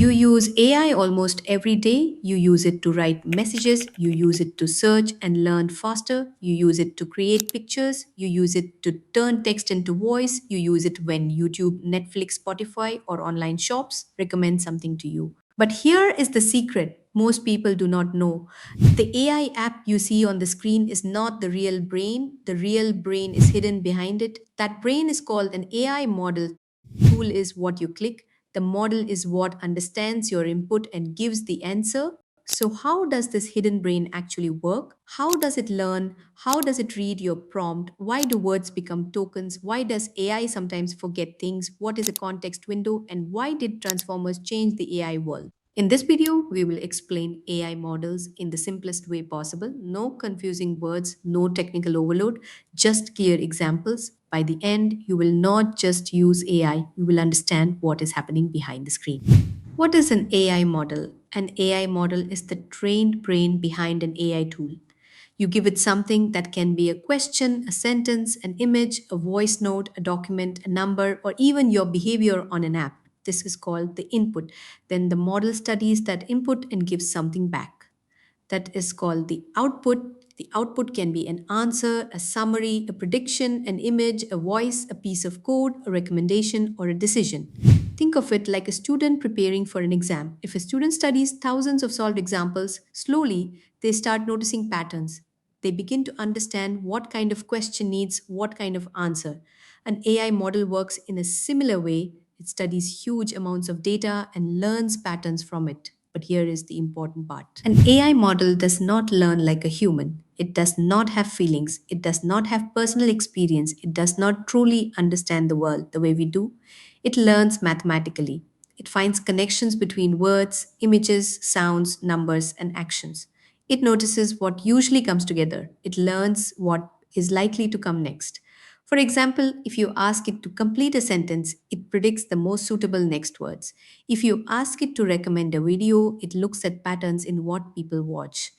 You use AI almost every day. You use it to write messages, you use it to search and learn faster, you use it to create pictures, you use it to turn text into voice, you use it when YouTube, Netflix, Spotify, or online shops recommend something to you. But here is the secret most people do not know. The AI app you see on the screen is not the real brain. The real brain is hidden behind it. That brain is called an AI model. Tool is what you click. The model is what understands your input and gives the answer. So, how does this hidden brain actually work? How does it learn? How does it read your prompt? Why do words become tokens? Why does AI sometimes forget things? What is a context window? And why did transformers change the AI world? In this video, we will explain AI models in the simplest way possible. No confusing words, no technical overload, just clear examples. By the end, you will not just use AI, you will understand what is happening behind the screen. What is an AI model? An AI model is the trained brain behind an AI tool. You give it something that can be a question, a sentence, an image, a voice note, a document, a number, or even your behavior on an app. This is called the input. Then the model studies that input and gives something back. That is called the output. The output can be an answer, a summary, a prediction, an image, a voice, a piece of code, a recommendation, or a decision. Think of it like a student preparing for an exam. If a student studies thousands of solved examples, slowly they start noticing patterns. They begin to understand what kind of question needs what kind of answer. An AI model works in a similar way. It studies huge amounts of data and learns patterns from it. But here is the important part. An AI model does not learn like a human. It does not have feelings. It does not have personal experience. It does not truly understand the world the way we do. It learns mathematically. It finds connections between words, images, sounds, numbers, and actions. It notices what usually comes together. It learns what is likely to come next. For example, if you ask it to complete a sentence, it predicts the most suitable next words. If you ask it to recommend a video, it looks at patterns in what people watch.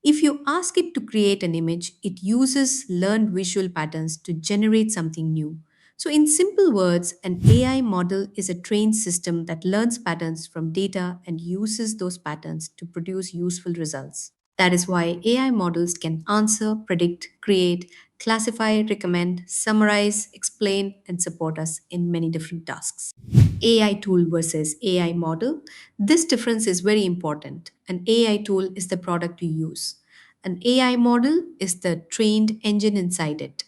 If you ask it to create an image, it uses learned visual patterns to generate something new. So, in simple words, an AI model is a trained system that learns patterns from data and uses those patterns to produce useful results. That is why AI models can answer, predict, create, classify, recommend, summarize, explain, and support us in many different tasks. AI tool versus AI model. This difference is very important. An AI tool is the product you use. An AI model is the trained engine inside it.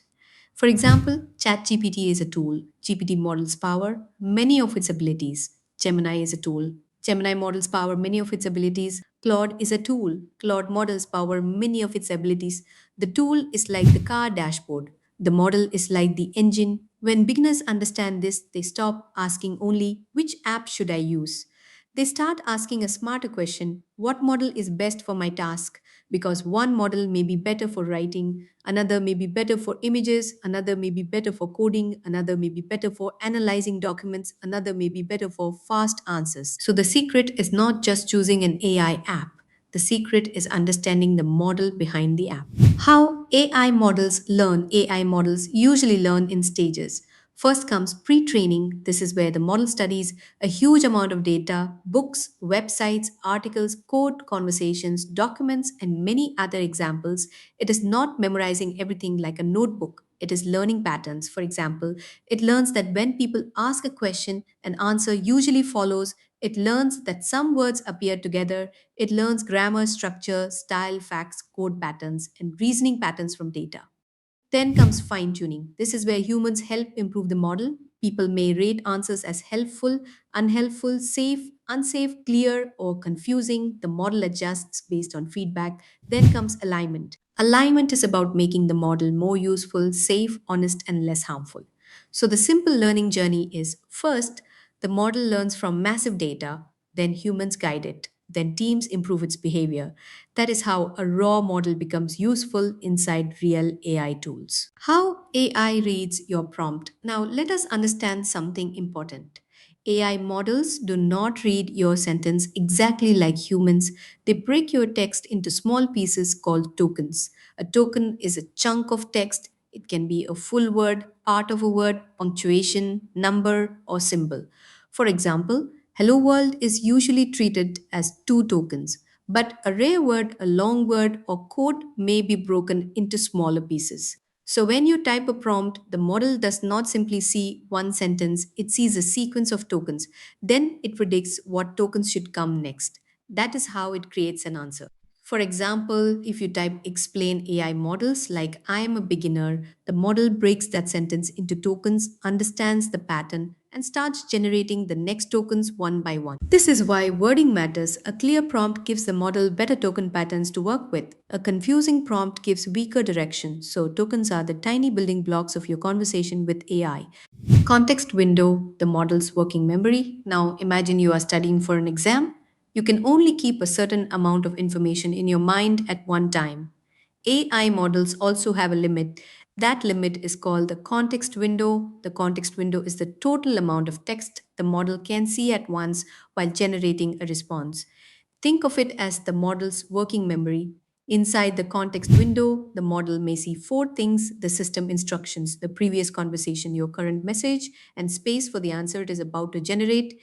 For example, ChatGPT is a tool. GPT models power many of its abilities. Gemini is a tool. Gemini models power many of its abilities. Claude is a tool. Claude models power many of its abilities. The tool is like the car dashboard. The model is like the engine. When beginners understand this, they stop asking only which app should I use. They start asking a smarter question: what model is best for my task? Because one model may be better for writing, another may be better for images, another may be better for coding, another may be better for analyzing documents, another may be better for fast answers. So the secret is not just choosing an AI app. The secret is understanding the model behind the app. How AI models learn. AI models usually learn in stages. First comes pre training. This is where the model studies a huge amount of data, books, websites, articles, code, conversations, documents, and many other examples. It is not memorizing everything like a notebook. It is learning patterns. For example, it learns that when people ask a question, an answer usually follows. It learns that some words appear together. It learns grammar, structure, style, facts, code patterns, and reasoning patterns from data. Then comes fine tuning. This is where humans help improve the model. People may rate answers as helpful, unhelpful, safe, unsafe, clear, or confusing. The model adjusts based on feedback. Then comes alignment. Alignment is about making the model more useful, safe, honest, and less harmful. So the simple learning journey is: first, the model learns from massive data, then humans guide it, then teams improve its behavior. That is how a raw model becomes useful inside real AI tools. How AI reads your prompt. Now, let us understand something important. AI models do not read your sentence exactly like humans. They break your text into small pieces called tokens. A token is a chunk of text. It can be a full word, part of a word, punctuation, number, or symbol. For example, Hello world is usually treated as two tokens, but a rare word, a long word, or code may be broken into smaller pieces. So when you type a prompt, the model does not simply see one sentence, it sees a sequence of tokens. Then it predicts what tokens should come next. That is how it creates an answer. For example, if you type explain AI models like I am a beginner, the model breaks that sentence into tokens, understands the pattern, and starts generating the next tokens one by one. This is why wording matters. A clear prompt gives the model better token patterns to work with. A confusing prompt gives weaker direction. So, tokens are the tiny building blocks of your conversation with AI. Context window, the model's working memory. Now imagine you are studying for an exam. You can only keep a certain amount of information in your mind at one time. AI models also have a limit. That limit is called the context window. The context window is the total amount of text the model can see at once while generating a response. Think of it as the model's working memory. Inside the context window, the model may see four things: the system instructions, the previous conversation, your current message, and space for the answer it is about to generate.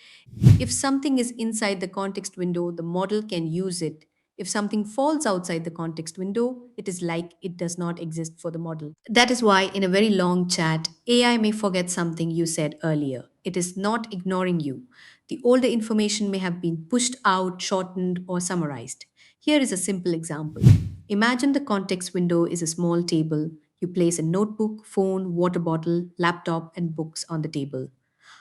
If something is inside the context window, the model can use it. If something falls outside the context window, it is like it does not exist for the model. That is why, in a very long chat, AI may forget something you said earlier. It is not ignoring you. The older information may have been pushed out, shortened, or summarized. Here is a simple example. Imagine the context window is a small table. You place a notebook, phone, water bottle, laptop, and books on the table.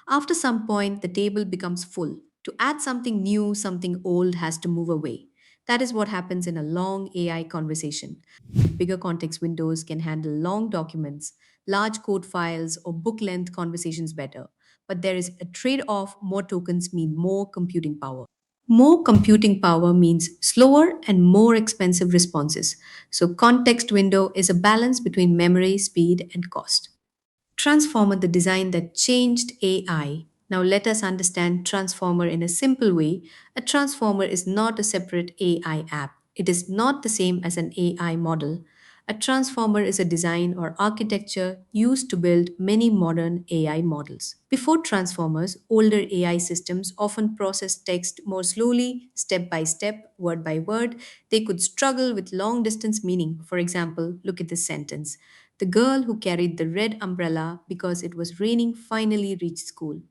After some point, the table becomes full. To add something new, something old has to move away. That is what happens in a long AI conversation. Bigger context windows can handle long documents, large code files, or book length conversations better. But there is a trade off: more tokens mean more computing power. More computing power means slower and more expensive responses. So, context window is a balance between memory, speed, and cost. Transformer, the design that changed AI. Now let us understand Transformer in a simple way. A transformer is not a separate AI app. It is not the same as an AI model. A transformer is a design or architecture used to build many modern AI models. Before transformers, older AI systems often processed text more slowly, step by step, word by word. They could struggle with long distance meaning. For example, look at this sentence: the girl who carried the red umbrella because it was raining finally reached school.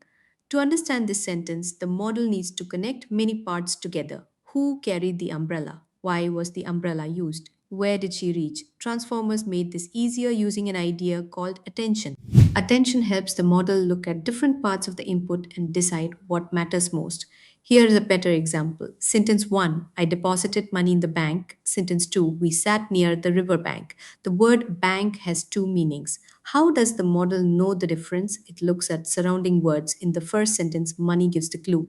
To understand this sentence, the model needs to connect many parts together. Who carried the umbrella? Why was the umbrella used? Where did she reach? Transformers made this easier using an idea called attention. Attention helps the model look at different parts of the input and decide what matters most. Here is a better example. Sentence 1: I deposited money in the bank. Sentence 2: we sat near the river bank. The word bank has two meanings. How does the model know the difference? It looks at surrounding words. In the first sentence, money gives the clue.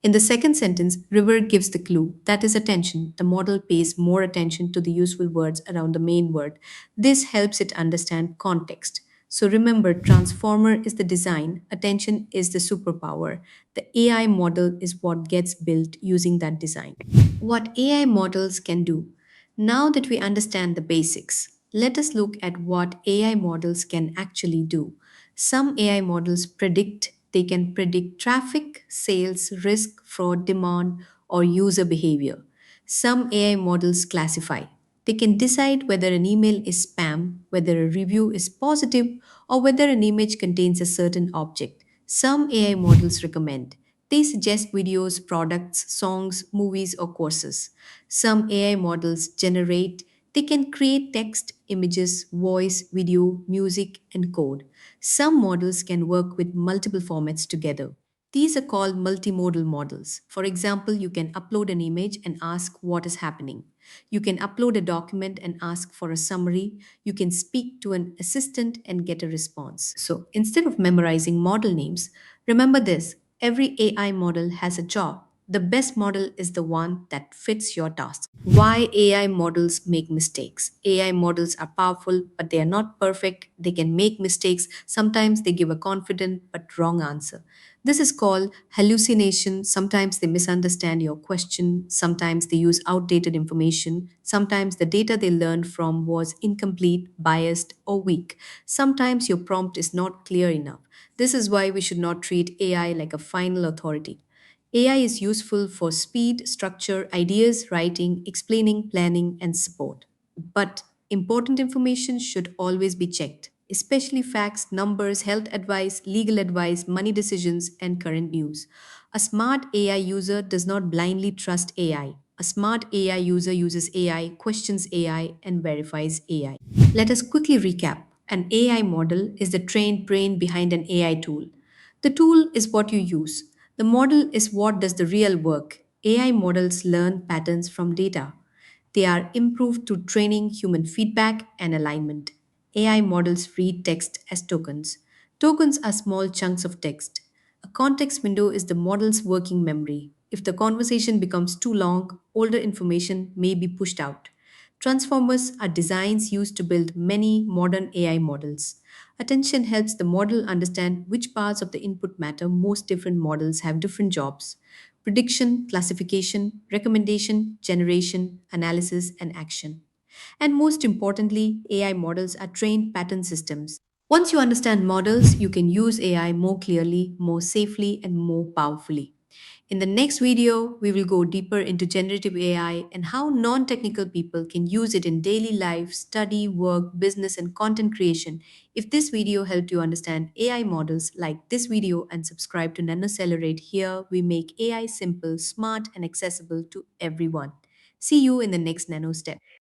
In the second sentence, river gives the clue. That is attention. The model pays more attention to the useful words around the main word. This helps it understand context. So remember, transformer is the design, attention is the superpower. The AI model is what gets built using that design. What AI models can do. Now that we understand the basics, let us look at what AI models can actually do. Some AI models predict, they can predict traffic, sales, risk, fraud, demand, or user behavior. Some AI models classify. They can decide whether an email is spam, whether a review is positive, or whether an image contains a certain object. Some AI models recommend. They suggest videos, products, songs, movies, or courses. Some AI models generate. They can create text, images, voice, video, music, and code. Some models can work with multiple formats together. These are called multimodal models. For example, you can upload an image and ask what is happening. You can upload a document and ask for a summary. You can speak to an assistant and get a response. So instead of memorizing model names, remember this: every AI model has a job. The best model is the one that fits your task. Why AI models make mistakes? AI models are powerful, but they are not perfect. They can make mistakes. Sometimes they give a confident but wrong answer. This is called hallucination. Sometimes they misunderstand your question. Sometimes they use outdated information. Sometimes the data they learned from was incomplete, biased, or weak. Sometimes your prompt is not clear enough. This is why we should not treat AI like a final authority. AI is useful for speed, structure, ideas, writing, explaining, planning, and support. But important information should always be checked, especially facts, numbers, health advice, legal advice, money decisions, and current news. A smart AI user does not blindly trust AI. A smart AI user uses AI, questions AI, and verifies AI. Let us quickly recap. An AI model is the trained brain behind an AI tool. The tool is what you use. The model is what does the real work. AI models learn patterns from data. They are improved through training, human feedback, and alignment. AI models read text as tokens. Tokens are small chunks of text. A context window is the model's working memory. If the conversation becomes too long, older information may be pushed out. Transformers are designs used to build many modern AI models. Attention helps the model understand which parts of the input matter. Most different models have different jobs: prediction, classification, recommendation, generation, analysis, and action. And most importantly, AI models are trained pattern systems. Once you understand models, you can use AI more clearly, more safely, and more powerfully. In the next video, we will go deeper into generative AI and how non technical people can use it in daily life, study, work, business, and content creation. If this video helped you understand AI models, like this video and subscribe to Nanocelerate. Here, we make AI simple, smart, and accessible to everyone. See you in the next Nano Step.